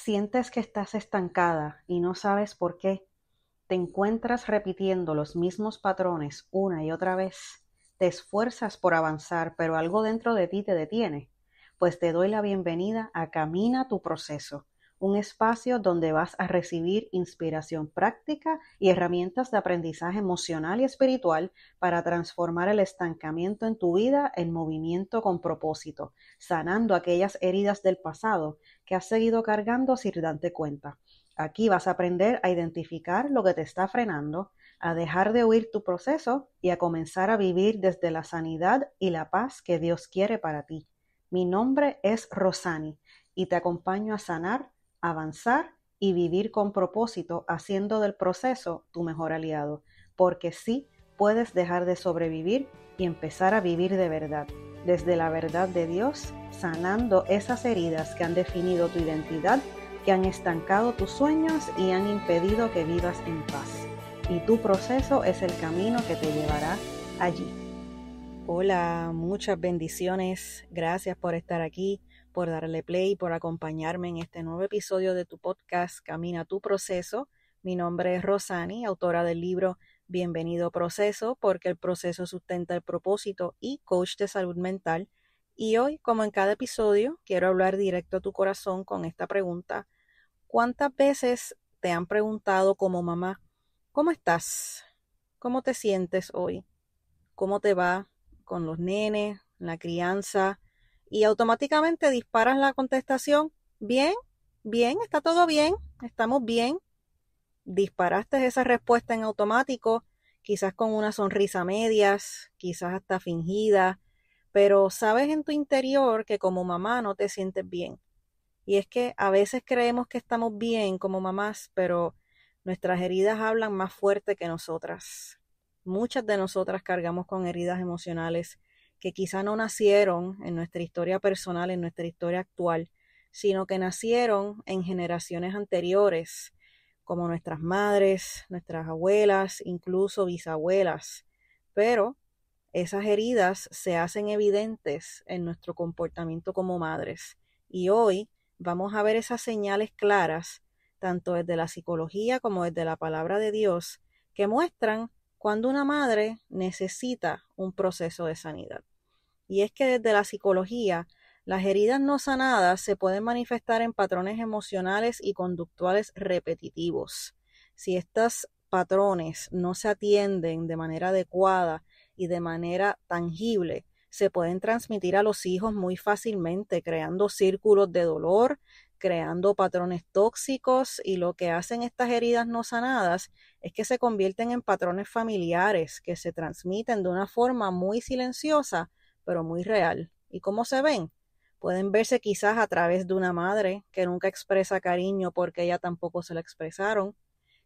Sientes que estás estancada y no sabes por qué. Te encuentras repitiendo los mismos patrones una y otra vez. Te esfuerzas por avanzar, pero algo dentro de ti te detiene. Pues te doy la bienvenida a Camina tu proceso, un espacio donde vas a recibir inspiración práctica y herramientas de aprendizaje emocional y espiritual para transformar el estancamiento en tu vida en movimiento con propósito, sanando aquellas heridas del pasado que has seguido cargando sin darte cuenta. Aquí vas a aprender a identificar lo que te está frenando, a dejar de huir tu proceso y a comenzar a vivir desde la sanidad y la paz que Dios quiere para ti. Mi nombre es Rosani y te acompaño a sanar, avanzar y vivir con propósito, haciendo del proceso tu mejor aliado, porque sí puedes dejar de sobrevivir y empezar a vivir de verdad, desde la verdad de Dios, sanando esas heridas que han definido tu identidad, que han estancado tus sueños y han impedido que vivas en paz. Y tu proceso es el camino que te llevará allí. Hola, muchas bendiciones. Gracias por estar aquí, por darle play, por acompañarme en este nuevo episodio de tu podcast Camina tu proceso. Mi nombre es Rosani, autora del libro Bienvenido Proceso, porque el proceso sustenta el propósito, y coach de salud mental. Y hoy, como en cada episodio, quiero hablar directo a tu corazón con esta pregunta. ¿Cuántas veces te han preguntado como mamá, ¿cómo estás? ¿Cómo te sientes hoy? ¿Cómo te va con los nenes, la crianza? Y automáticamente disparas la contestación, bien, bien, está todo bien, estamos bien. Disparaste esa respuesta en automático, quizás con una sonrisa a medias, quizás hasta fingida, pero sabes en tu interior que como mamá no te sientes bien. Y es que a veces creemos que estamos bien como mamás, pero nuestras heridas hablan más fuerte que nosotras. Muchas de nosotras cargamos con heridas emocionales que quizá no nacieron en nuestra historia personal, en nuestra historia actual, sino que nacieron en generaciones anteriores, como nuestras madres, nuestras abuelas, incluso bisabuelas. Pero esas heridas se hacen evidentes en nuestro comportamiento como madres. Y hoy vamos a ver esas señales claras, tanto desde la psicología como desde la palabra de Dios, que muestran cuando una madre necesita un proceso de sanidad. Y es que desde la psicología, las heridas no sanadas se pueden manifestar en patrones emocionales y conductuales repetitivos. Si estos patrones no se atienden de manera adecuada y de manera tangible, se pueden transmitir a los hijos muy fácilmente, creando círculos de dolor, creando patrones tóxicos, y lo que hacen estas heridas no sanadas es que se convierten en patrones familiares que se transmiten de una forma muy silenciosa, pero muy real. ¿Y cómo se ven? Pueden verse quizás a través de una madre que nunca expresa cariño porque ella tampoco se lo expresaron.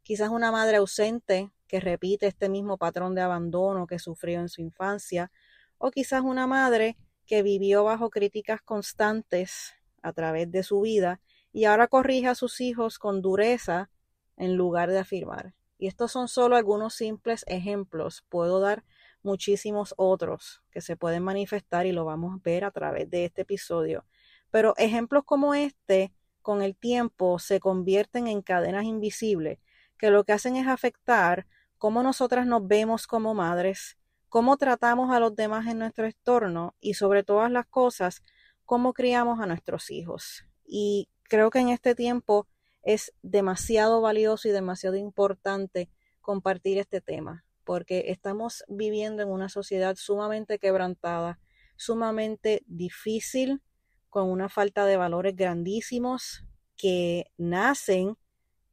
Quizás una madre ausente que repite este mismo patrón de abandono que sufrió en su infancia. O quizás una madre que vivió bajo críticas constantes a través de su vida y ahora corrige a sus hijos con dureza en lugar de afirmar. Y estos son solo algunos simples ejemplos. Puedo dar muchísimos otros que se pueden manifestar y lo vamos a ver a través de este episodio. Pero ejemplos como este, con el tiempo, se convierten en cadenas invisibles que lo que hacen es afectar cómo nosotras nos vemos como madres, cómo tratamos a los demás en nuestro entorno y, sobre todas las cosas, cómo criamos a nuestros hijos. Y creo que en este tiempo es demasiado valioso y demasiado importante compartir este tema, porque estamos viviendo en una sociedad sumamente quebrantada, sumamente difícil, con una falta de valores grandísimos que nacen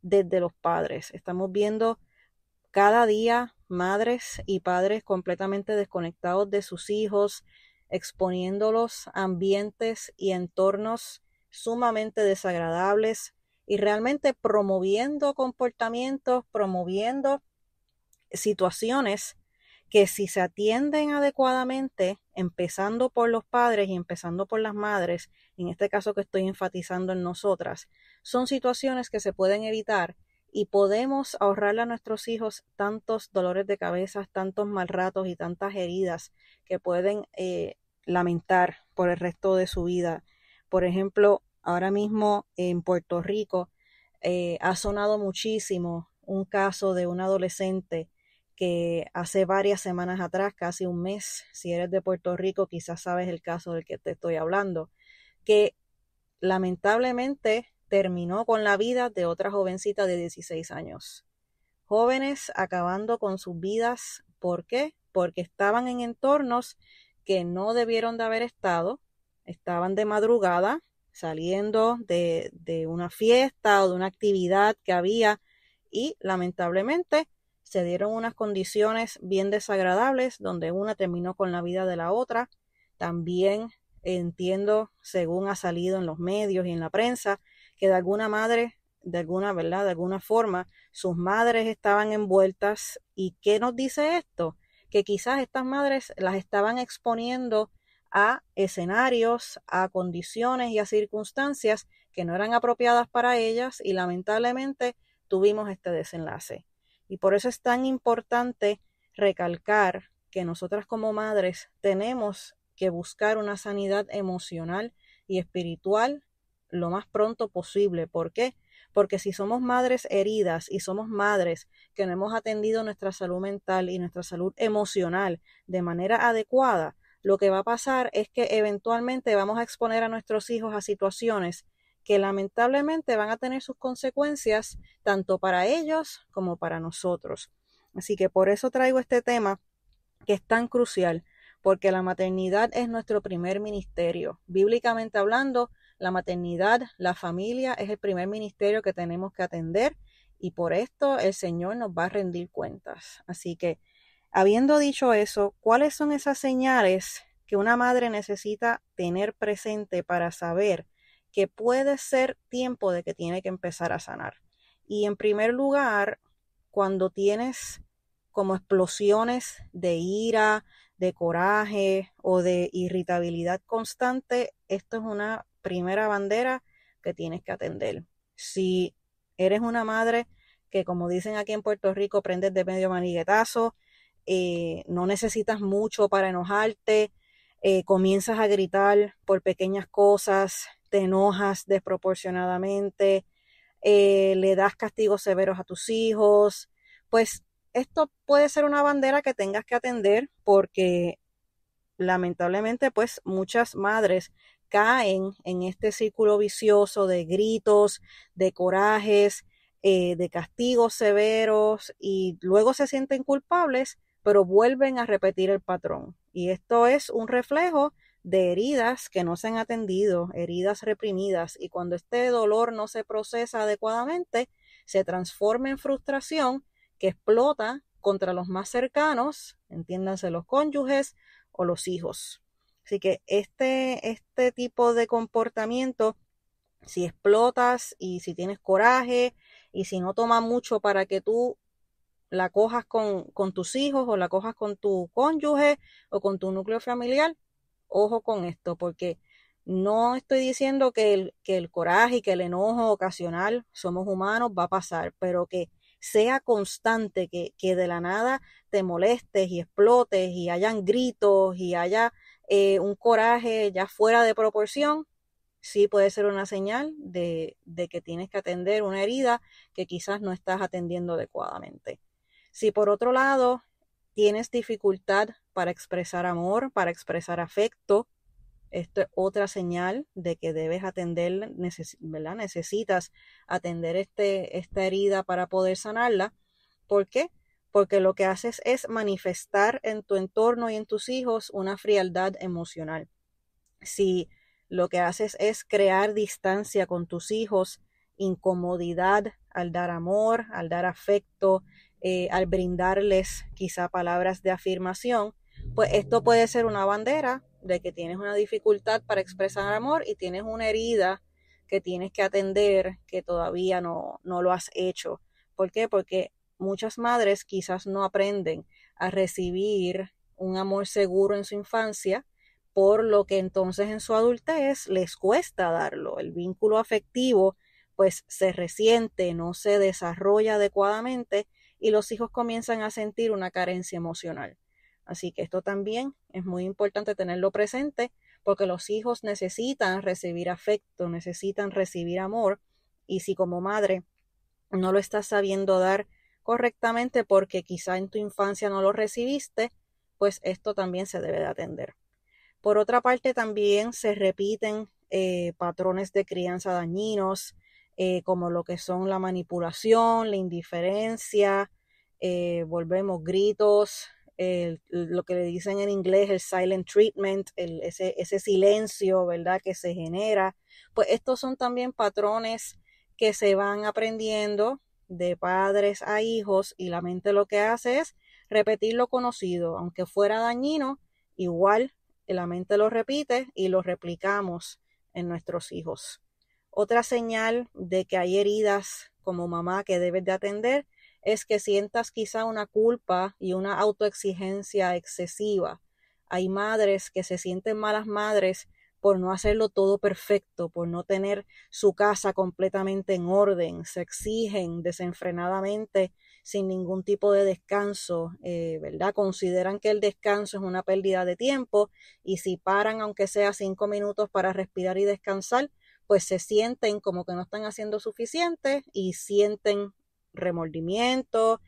desde los padres. Estamos viendo cada día madres y padres completamente desconectados de sus hijos, exponiéndolos a ambientes y entornos sumamente desagradables y realmente promoviendo comportamientos, promoviendo situaciones que, si se atienden adecuadamente, empezando por los padres y empezando por las madres, en este caso que estoy enfatizando en nosotras, son situaciones que se pueden evitar y podemos ahorrarle a nuestros hijos tantos dolores de cabeza, tantos mal ratos y tantas heridas que pueden lamentar por el resto de su vida. Por ejemplo, Ahora mismo en Puerto Rico ha sonado muchísimo un caso de un adolescente que hace varias semanas atrás, casi un mes, si eres de Puerto Rico, quizás sabes el caso del que te estoy hablando, que lamentablemente terminó con la vida de otra jovencita de 16 años. Jóvenes acabando con sus vidas. ¿Por qué? Porque estaban en entornos que no debieron de haber estado, estaban de madrugada, saliendo de una fiesta o de una actividad que había y lamentablemente se dieron unas condiciones bien desagradables donde una terminó con la vida de la otra. También entiendo, según ha salido en los medios y en la prensa, que de alguna madre, de alguna, ¿verdad? De alguna forma, sus madres estaban envueltas. ¿Y qué nos dice esto? Que quizás estas madres las estaban exponiendo a escenarios, a condiciones y a circunstancias que no eran apropiadas para ellas y lamentablemente tuvimos este desenlace. Y por eso es tan importante recalcar que nosotras como madres tenemos que buscar una sanidad emocional y espiritual lo más pronto posible. ¿Por qué? Porque si somos madres heridas y somos madres que no hemos atendido nuestra salud mental y nuestra salud emocional de manera adecuada, lo que va a pasar es que eventualmente vamos a exponer a nuestros hijos a situaciones que lamentablemente van a tener sus consecuencias tanto para ellos como para nosotros. Así que por eso traigo este tema que es tan crucial, porque la maternidad es nuestro primer ministerio. Bíblicamente hablando, la maternidad, la familia es el primer ministerio que tenemos que atender y por esto el Señor nos va a rendir cuentas. Así que, habiendo dicho eso, ¿cuáles son esas señales que una madre necesita tener presente para saber que puede ser tiempo de que tiene que empezar a sanar? Y en primer lugar, cuando tienes como explosiones de ira, de coraje o de irritabilidad constante, esto es una primera bandera que tienes que atender. Si eres una madre que, como dicen aquí en Puerto Rico, prendes de medio maniguetazo, no necesitas mucho para enojarte, comienzas a gritar por pequeñas cosas, te enojas desproporcionadamente, le das castigos severos a tus hijos, pues esto puede ser una bandera que tengas que atender porque lamentablemente pues muchas madres caen en este círculo vicioso de gritos, de corajes, de castigos severos y luego se sienten culpables, pero vuelven a repetir el patrón. Y esto es un reflejo de heridas que no se han atendido, heridas reprimidas, y cuando este dolor no se procesa adecuadamente, se transforma en frustración que explota contra los más cercanos, entiéndanse los cónyuges o los hijos. Así que este tipo de comportamiento, si explotas y si tienes coraje y si no toma mucho para que tú la cojas con tus hijos o la cojas con tu cónyuge o con tu núcleo familiar, ojo con esto, porque no estoy diciendo que el coraje y que el enojo ocasional, somos humanos, va a pasar, pero que sea constante, que de la nada te molestes y explotes y hayan gritos y haya un coraje ya fuera de proporción, sí puede ser una señal de que tienes que atender una herida que quizás no estás atendiendo adecuadamente. Si por otro lado tienes dificultad para expresar amor, para expresar afecto, esto es otra señal de que debes atender, ¿verdad? Necesitas atender esta herida para poder sanarla. ¿Por qué? Porque lo que haces es manifestar en tu entorno y en tus hijos una frialdad emocional. Si lo que haces es crear distancia con tus hijos, incomodidad al dar amor, al dar afecto, al brindarles quizá palabras de afirmación, pues esto puede ser una bandera de que tienes una dificultad para expresar amor y tienes una herida que tienes que atender que todavía no lo has hecho. ¿Por qué? Porque muchas madres quizás no aprenden a recibir un amor seguro en su infancia, por lo que entonces en su adultez les cuesta darlo. El vínculo afectivo pues se resiente, no se desarrolla adecuadamente y los hijos comienzan a sentir una carencia emocional. Así que esto también es muy importante tenerlo presente porque los hijos necesitan recibir afecto, necesitan recibir amor, y si como madre no lo estás sabiendo dar correctamente porque quizá en tu infancia no lo recibiste, pues esto también se debe de atender. Por otra parte, también se repiten patrones de crianza dañinos, como lo que son la manipulación, la indiferencia, volvemos gritos, lo que le dicen en inglés el silent treatment, ese silencio, ¿verdad?, que se genera. Pues estos son también patrones que se van aprendiendo de padres a hijos, y la mente lo que hace es repetir lo conocido, aunque fuera dañino, igual la mente lo repite y lo replicamos en nuestros hijos. Otra señal de que hay heridas como mamá que debes de atender es que sientas quizá una culpa y una autoexigencia excesiva. Hay madres que se sienten malas madres por no hacerlo todo perfecto, por no tener su casa completamente en orden, se exigen desenfrenadamente sin ningún tipo de descanso, ¿verdad? Consideran que el descanso es una pérdida de tiempo, y si paran aunque sea 5 minutos para respirar y descansar, pues se sienten como que no están haciendo suficiente y sienten remordimiento,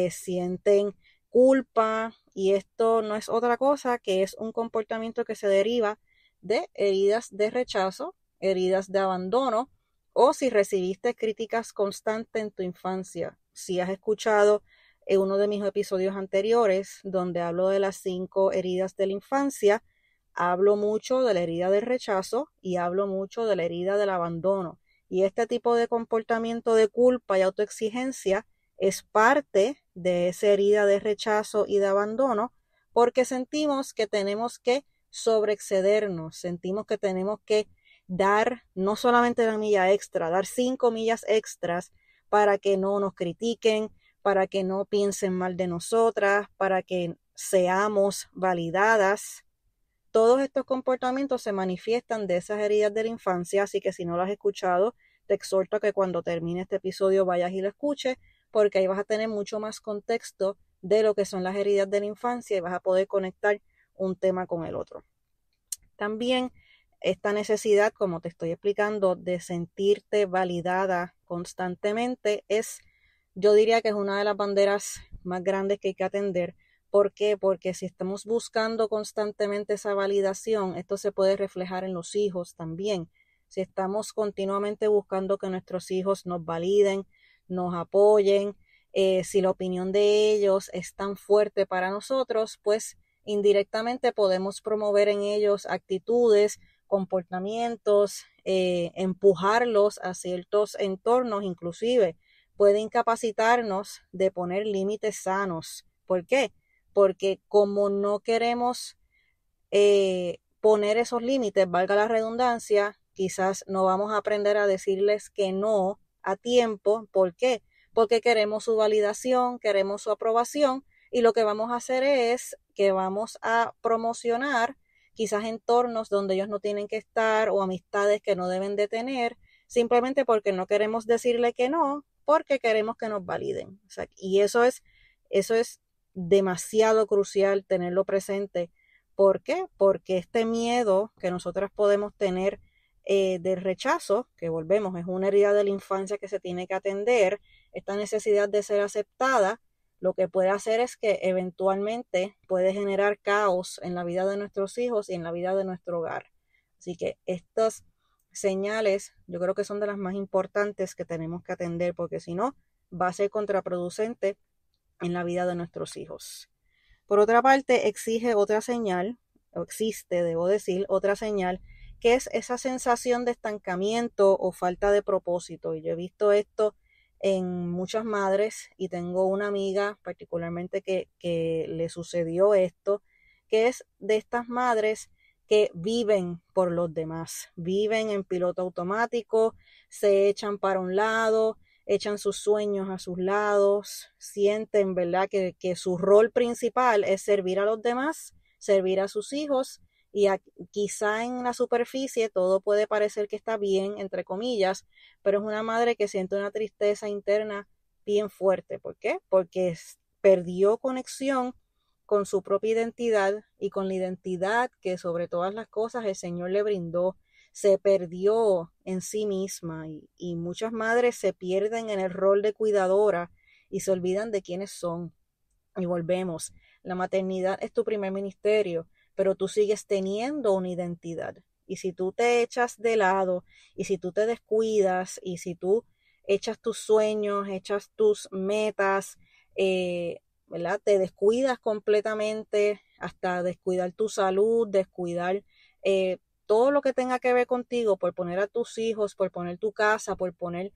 sienten culpa, y esto no es otra cosa que es un comportamiento que se deriva de heridas de rechazo, heridas de abandono, o si recibiste críticas constantes en tu infancia. Si has escuchado en uno de mis episodios anteriores donde hablo de las 5 heridas de la infancia, hablo mucho de la herida del rechazo y hablo mucho de la herida del abandono. Y este tipo de comportamiento de culpa y autoexigencia es parte de esa herida de rechazo y de abandono, porque sentimos que tenemos que sobreexcedernos, sentimos que tenemos que dar no solamente la milla extra, dar 5 millas extras para que no nos critiquen, para que no piensen mal de nosotras, para que seamos validadas. Todos estos comportamientos se manifiestan de esas heridas de la infancia, así que si no lo has escuchado, te exhorto a que cuando termine este episodio vayas y lo escuches, porque ahí vas a tener mucho más contexto de lo que son las heridas de la infancia y vas a poder conectar un tema con el otro. También esta necesidad, como te estoy explicando, de sentirte validada constantemente yo diría que es una de las banderas más grandes que hay que atender. ¿Por qué? Porque si estamos buscando constantemente esa validación, esto se puede reflejar en los hijos también. Si estamos continuamente buscando que nuestros hijos nos validen, nos apoyen, si la opinión de ellos es tan fuerte para nosotros, pues indirectamente podemos promover en ellos actitudes, comportamientos, empujarlos a ciertos entornos, inclusive puede incapacitarnos de poner límites sanos. ¿Por qué? Porque como no queremos poner esos límites, valga la redundancia, quizás no vamos a aprender a decirles que no a tiempo. ¿Por qué? Porque queremos su validación, queremos su aprobación, y lo que vamos a hacer es que vamos a promocionar quizás entornos donde ellos no tienen que estar, o amistades que no deben de tener, simplemente porque no queremos decirle que no, porque queremos que nos validen. O sea, y eso es demasiado crucial tenerlo presente. ¿Por qué? Porque este miedo que nosotras podemos tener del rechazo, que volvemos, es una herida de la infancia que se tiene que atender, esta necesidad de ser aceptada, lo que puede hacer es que eventualmente puede generar caos en la vida de nuestros hijos y en la vida de nuestro hogar. Así que estas señales yo creo que son de las más importantes que tenemos que atender, porque si no va a ser contraproducente en la vida de nuestros hijos. Por otra parte, existe, debo decir, otra señal, que es esa sensación de estancamiento o falta de propósito. Y yo he visto esto en muchas madres, y tengo una amiga particularmente que le sucedió esto, que es de estas madres que viven por los demás, viven en piloto automático, se echan para un lado, echan sus sueños a sus lados, sienten, ¿verdad?, que su rol principal es servir a los demás, servir a sus hijos, y quizá en la superficie todo puede parecer que está bien, entre comillas, pero es una madre que siente una tristeza interna bien fuerte. ¿Por qué? Porque perdió conexión con su propia identidad y con la identidad que sobre todas las cosas el Señor le brindó. Se perdió en sí misma y muchas madres se pierden en el rol de cuidadora y se olvidan de quiénes son. Y volvemos, la maternidad es tu primer ministerio, pero tú sigues teniendo una identidad. Y si tú te echas de lado, y si tú te descuidas, y si tú echas tus sueños, echas tus metas, ¿verdad? Te descuidas completamente, hasta descuidar tu salud, descuidar todo lo que tenga que ver contigo, por poner a tus hijos, por poner tu casa, por poner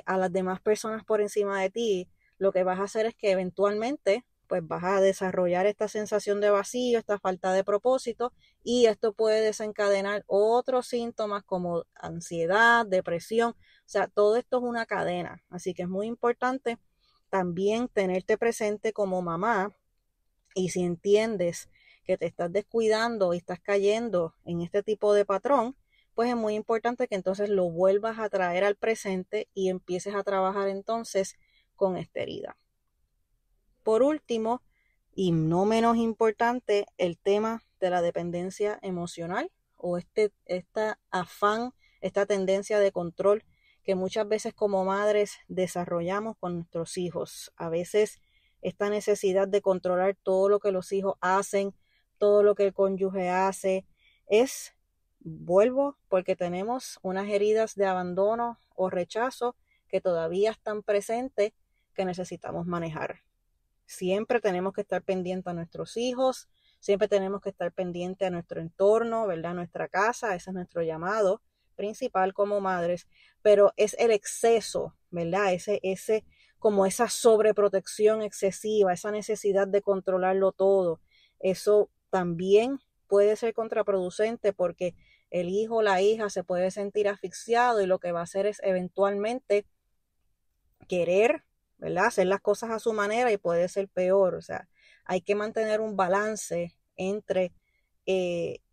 a las demás personas por encima de ti, lo que vas a hacer es que eventualmente pues vas a desarrollar esta sensación de vacío, esta falta de propósito, y esto puede desencadenar otros síntomas como ansiedad, depresión. O sea, todo esto es una cadena, así que es muy importante también tenerte presente como mamá, y si entiendes que te estás descuidando y estás cayendo en este tipo de patrón, pues es muy importante que entonces lo vuelvas a traer al presente y empieces a trabajar entonces con esta herida. Por último, y no menos importante, el tema de la dependencia emocional o esta afán, esta tendencia de control que muchas veces como madres desarrollamos con nuestros hijos. A veces esta necesidad de controlar todo lo que los hijos hacen, todo lo que el cónyuge hace, vuelvo, porque tenemos unas heridas de abandono o rechazo que todavía están presentes que necesitamos manejar. Siempre tenemos que estar pendientes a nuestros hijos, siempre tenemos que estar pendientes a nuestro entorno, ¿verdad? Nuestra casa, ese es nuestro llamado principal como madres, pero es el exceso, ¿verdad? Como esa sobreprotección excesiva, esa necesidad de controlarlo todo, eso también puede ser contraproducente porque el hijo o la hija se puede sentir asfixiado y lo que va a hacer es eventualmente querer, ¿verdad? Hacer las cosas a su manera y puede ser peor. O sea, hay que mantener un balance entre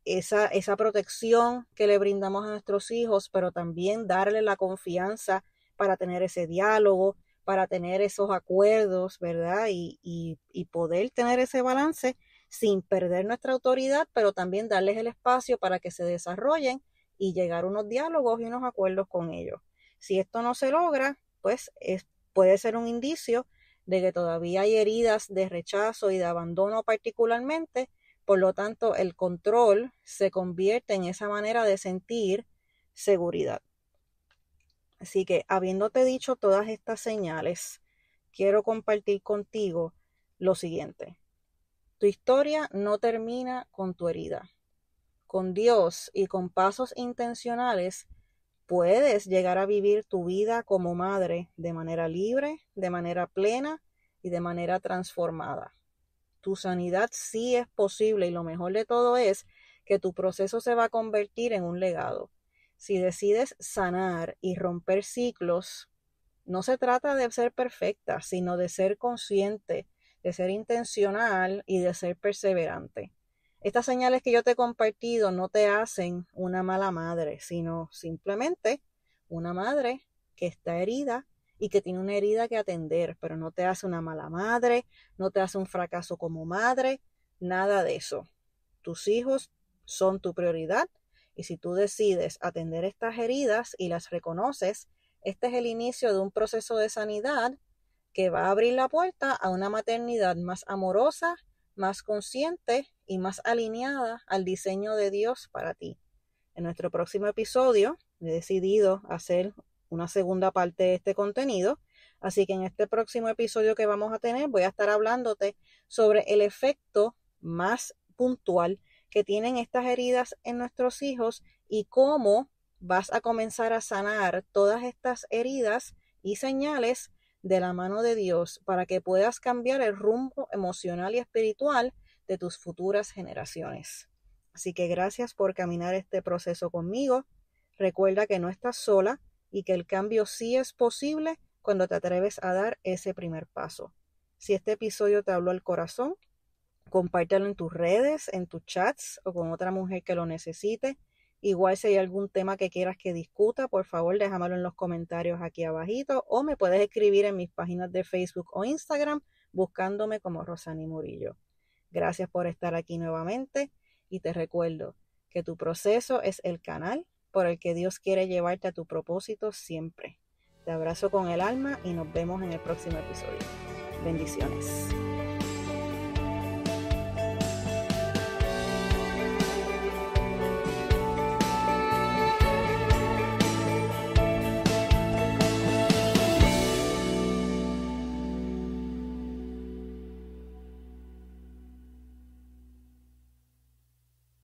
esa protección que le brindamos a nuestros hijos, pero también darle la confianza para tener ese diálogo, para tener esos acuerdos, ¿verdad? Y poder tener ese balance sin perder nuestra autoridad, pero también darles el espacio para que se desarrollen y llegar a unos diálogos y unos acuerdos con ellos. Si esto no se logra, pues puede ser un indicio de que todavía hay heridas de rechazo y de abandono particularmente, por lo tanto el control se convierte en esa manera de sentir seguridad. Así que habiéndote dicho todas estas señales, quiero compartir contigo lo siguiente. Tu historia no termina con tu herida. Con Dios y con pasos intencionales, puedes llegar a vivir tu vida como madre de manera libre, de manera plena y de manera transformada. Tu sanidad sí es posible y lo mejor de todo es que tu proceso se va a convertir en un legado. Si decides sanar y romper ciclos, no se trata de ser perfecta, sino de ser consciente, de ser intencional y de ser perseverante. Estas señales que yo te he compartido no te hacen una mala madre, sino simplemente una madre que está herida y que tiene una herida que atender, pero no te hace una mala madre, no te hace un fracaso como madre, nada de eso. Tus hijos son tu prioridad y si tú decides atender estas heridas y las reconoces, este es el inicio de un proceso de sanidad que va a abrir la puerta a una maternidad más amorosa, más consciente y más alineada al diseño de Dios para ti. En nuestro próximo episodio he decidido hacer una segunda parte de este contenido, así que en este próximo episodio que vamos a tener voy a estar hablándote sobre el efecto más puntual que tienen estas heridas en nuestros hijos y cómo vas a comenzar a sanar todas estas heridas y señales de la mano de Dios para que puedas cambiar el rumbo emocional y espiritual de tus futuras generaciones. Así que gracias por caminar este proceso conmigo. Recuerda que no estás sola y que el cambio sí es posible cuando te atreves a dar ese primer paso. Si este episodio te habló al corazón, compártelo en tus redes, en tus chats o con otra mujer que lo necesite. Igual si hay algún tema que quieras que discuta, por favor déjamelo en los comentarios aquí abajito o me puedes escribir en mis páginas de Facebook o Instagram buscándome como Rosani Murillo. Gracias por estar aquí nuevamente y te recuerdo que tu proceso es el canal por el que Dios quiere llevarte a tu propósito siempre. Te abrazo con el alma y nos vemos en el próximo episodio. Bendiciones.